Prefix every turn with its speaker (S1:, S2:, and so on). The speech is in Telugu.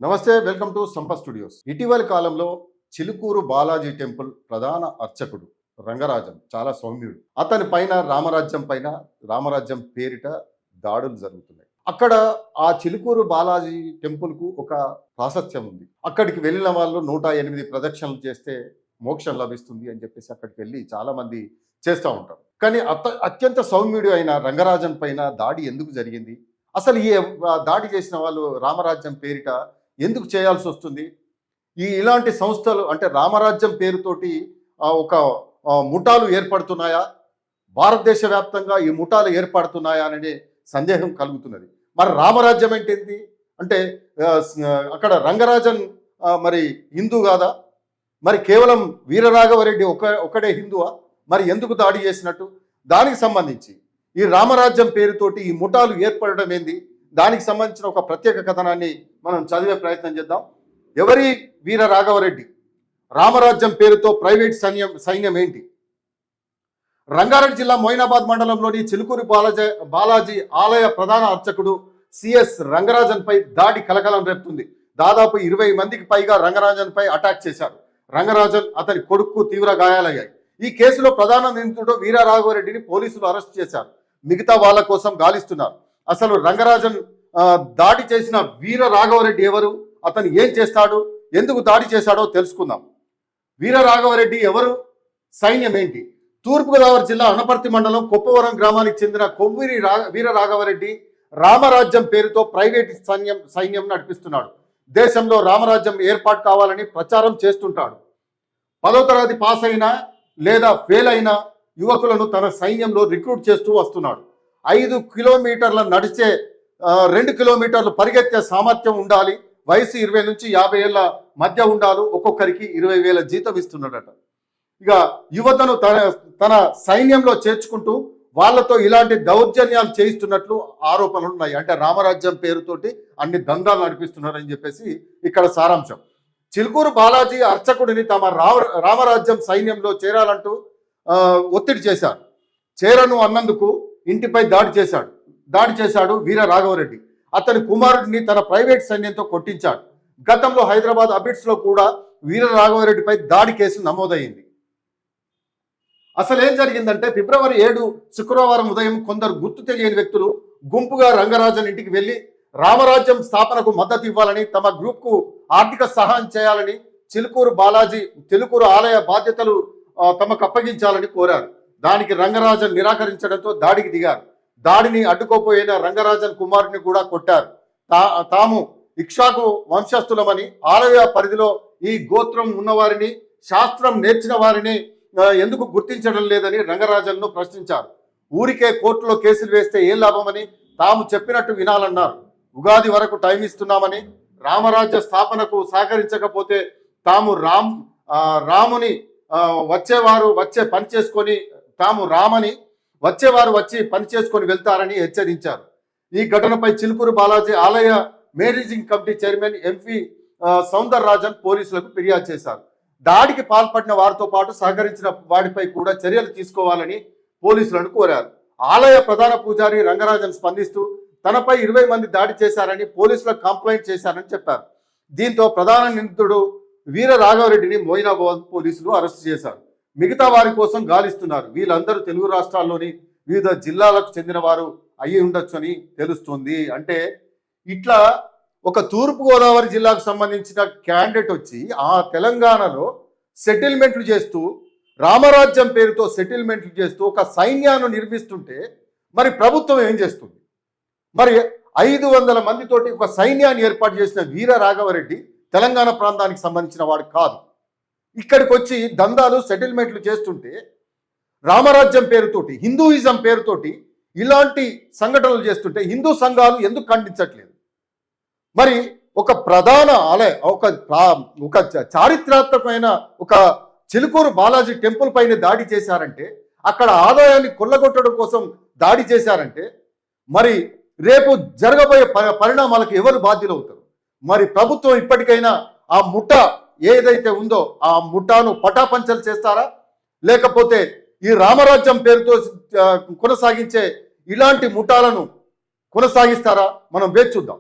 S1: నమస్తే, వెల్కమ్ టు సంపత్ స్టూడియోస్. ఇటీవలి కాలంలో చిలుకూరు బాలాజీ టెంపుల్ ప్రధాన అర్చకుడు రంగరాజన్ చాలా సౌమ్యుడు. అతని పైన రామరాజ్యం పేరిట దాడులు జరుగుతున్నాయి. అక్కడ ఆ చిలుకూరు బాలాజీ టెంపుల్కు ఒక ప్రాశస్త్యం ఉంది. అక్కడికి వెళ్ళిన వాళ్ళు 108 ప్రదక్షిణలు చేస్తే మోక్షం లభిస్తుంది అని చెప్పేసి అక్కడికి వెళ్ళి చాలా మంది చేస్తూ ఉంటారు. కానీ అత్యంత సౌమ్యుడు అయిన రంగరాజన్ పైన దాడి ఎందుకు జరిగింది? అసలు ఈ దాడి చేసిన వాళ్ళు రామరాజ్యం పేరిట ఎందుకు చేయాల్సి వస్తుంది? ఇలాంటి సంస్థలు అంటే రామరాజ్యం పేరుతోటి ఒక ముఠాలు ఏర్పడుతున్నాయా? భారతదేశ వ్యాప్తంగా ఈ ముఠాలు ఏర్పడుతున్నాయా అనే సందేహం కలుగుతున్నది. మరి రామరాజ్యం ఏంటి అంటే అక్కడ రంగరాజన్ మరి హిందూ కాదా? మరి కేవలం వీరరాఘవరెడ్డి ఒకడే హిందువా? మరి ఎందుకు దాడి చేసినట్టు? దానికి సంబంధించి ఈ రామరాజ్యం పేరుతోటి ఈ ముఠాలు ఏర్పడడం ఏంది, దానికి సంబంధించిన ఒక ప్రత్యేక కథనాన్ని మనం చదివే ప్రయత్నం చేద్దాం. ఎవరి వీర రాఘవరెడ్డి? రామరాజ్యం పేరుతో ప్రైవేట్ సైన్యం ఏంటి? రంగారెడ్డి జిల్లా మొయినాబాద్ మండలంలోని చిలుకూరి బాలాజీ ఆలయ ప్రధాన అర్చకుడు సిఎస్ రంగరాజన్ పై దాడి కలకలం రేపుతుంది. దాదాపు 20 మందికి పైగా రంగరాజన్ పై అటాక్ చేశారు. రంగరాజన్, అతని కొడుకు తీవ్ర గాయాలయ్యాయి. ఈ కేసులో ప్రధాన నిందితుడు వీర రాఘవరెడ్డిని పోలీసులు అరెస్ట్ చేశారు. మిగతా వాళ్ళ కోసం గాలిస్తున్నారు. అసలు రంగరాజన్ దాడి చేసిన వీర రాఘవరెడ్డి ఎవరు? అతను ఏం చేస్తాడు? ఎందుకు దాడి చేశాడో తెలుసుకుందాం. వీర రాఘవరెడ్డి ఎవరు? సైన్యం ఏంటి? తూర్పుగోదావరి జిల్లా అనపర్తి మండలం కొప్పవరం గ్రామానికి చెందిన కొవ్వూరి వీర రాఘవరెడ్డి రామరాజ్యం పేరుతో ప్రైవేట్ సైన్యం నడిపిస్తున్నాడు. దేశంలో రామరాజ్యం ఏర్పాటు కావాలని ప్రచారం చేస్తుంటాడు. 10వ తరగతి పాస్ అయినా లేదా ఫెయిల్ అయిన యువకులను తన సైన్యంలో రిక్రూట్ చేస్తూ వస్తున్నాడు. 5 కిలోమీటర్ల నడిచే 2 కిలోమీటర్లు పరిగెత్తే సామర్థ్యం ఉండాలి. వయసు 20 నుంచి 50 ఏళ్ళ మధ్య ఉండాలి. ఒక్కొక్కరికి 20,000 జీతం ఇస్తున్నాడట. ఇక యువతను తన సైన్యంలో చేర్చుకుంటూ వాళ్ళతో ఇలాంటి దౌర్జన్యాలు చేయిస్తున్నట్లు ఆరోపణలు ఉన్నాయి. అంటే రామరాజ్యం పేరుతోటి అన్ని దందాలు నడిపిస్తున్నారని చెప్పేసి ఇక్కడ సారాంశం. చిలుకూరు బాలాజీ అర్చకుడిని తమ రామరాజ్యం సైన్యంలో చేరాలంటూ ఒత్తిడి చేశారు. చేరను అన్నందుకు ఇంటిపై దాడి చేశాడు వీర రాఘవరెడ్డి. అతని కుమారుడిని తన ప్రైవేట్ సైన్యంతో కొట్టించాడు. గతంలో హైదరాబాద్ అబిడ్స్లో కూడా వీర రాఘవరెడ్డిపై దాడి కేసు నమోదైంది. అసలు ఏం జరిగిందంటే ఫిబ్రవరి 7 శుక్రవారం ఉదయం కొందరు గుర్తు తెలియని వ్యక్తులు గుంపుగా రంగరాజన్ ఇంటికి వెళ్ళి రామరాజ్యం స్థాపనకు మద్దతు ఇవ్వాలని, తమ గ్రూప్కు ఆర్థిక సహాయం చేయాలని, చిలుకూరు ఆలయ బాధ్యతలు తమకు అప్పగించాలని కోరారు. దానికి రంగరాజన్ నిరాకరించడంతో దాడికి దిగారు. దాడిని అడ్డుకోపోయిన రంగరాజన్ కుమారుని కూడా కొట్టారు. తాము ఇక్షాకు వంశస్థులమని, ఆలయ పరిధిలో ఈ గోత్రం ఉన్నవారిని, శాస్త్రం నేర్చిన వారిని ఎందుకు గుర్తించడం లేదని రంగరాజన్ను ప్రశ్నించారు. ఊరికే కోర్టులో కేసులు వేస్తే ఏం లాభమని, తాము చెప్పినట్టు వినాలన్నారు. ఉగాది వరకు టైం ఇస్తున్నామని, రామరాజ్య స్థాపనకు సహకరించకపోతే తాము రాముని వచ్చేవారు వచ్చే పని చేసుకొని వచ్చేవారు వచ్చి పని చేసుకొని వెళ్తారని హెచ్చరించారు. ఈ ఘటనపై చిలుకూరు బాలాజీ ఆలయ managing committee chairman MP Soundararajan పోలీసులకు ఫిర్యాదు చేశారు. దాడికి పాల్పడిన వారితో పాటు సహకరించిన వాడిపై కూడా చర్యలు తీసుకోవాలని పోలీసులను కోరారు. ఆలయ ప్రధాన పూజారి రంగరాజన్ స్పందిస్తూ తనపై 20 మంది దాడి చేశారని పోలీసులకు కంప్లైంట్ చేశారని చెప్పారు. దీంతో ప్రధాన నిందితుడు వీర రాఘవరెడ్డిని మొయినాబాద్ పోలీసులు అరెస్టు చేశారు. మిగతా వారి కోసం గాలిస్తున్నారు. వీళ్ళందరూ తెలుగు రాష్ట్రాల్లోని వివిధ జిల్లాలకు చెందిన వారు అయ్యి ఉండొచ్చని తెలుస్తుంది. అంటే ఇట్లా ఒక తూర్పుగోదావరి జిల్లాకు సంబంధించిన క్యాండిడేట్ వచ్చి ఆ తెలంగాణలో సెటిల్మెంట్లు చేస్తూ, రామరాజ్యం పేరుతో సెటిల్మెంట్లు చేస్తూ ఒక సైన్యాన్ని నిర్మిస్తుంటే మరి ప్రభుత్వం ఏం చేస్తుంది? మరి 500 మందితోటి ఒక సైన్యాన్ని ఏర్పాటు చేసిన వీర రాఘవరెడ్డి తెలంగాణ ప్రాంతానికి సంబంధించిన వాడు కాదు. ఇక్కడికి వచ్చి దందాలు సెటిల్మెంట్లు చేస్తుంటే రామరాజ్యం పేరుతోటి, హిందూయిజం పేరుతోటి ఇలాంటి సంఘటనలు చేస్తుంటే హిందూ సంఘాలు ఎందుకు ఖండించట్లేదు? మరి ఒక ప్రధాన ఆలయ, ఒక చారిత్రాత్మకమైన ఒక చిలుకూరు బాలాజీ టెంపుల్ పైన దాడి చేశారంటే, అక్కడ ఆదాయాన్ని కొల్లగొట్టడం కోసం దాడి చేశారంటే, మరి రేపు జరగబోయే పరిణామాలకు ఎవరు బాధ్యులు అవుతారు? మరి ప్రభుత్వం ఇప్పటికైనా ఆ ముఠ ఏదైతే ఉందో ఆ ముఠాను పటాపంచలు చేస్తారా, లేకపోతే ఈ రామరాజ్యం పేరుతో కొనసాగించే ఇలాంటి ముఠాలను కొనసాగిస్తారా? మనం వేచి చూద్దాం.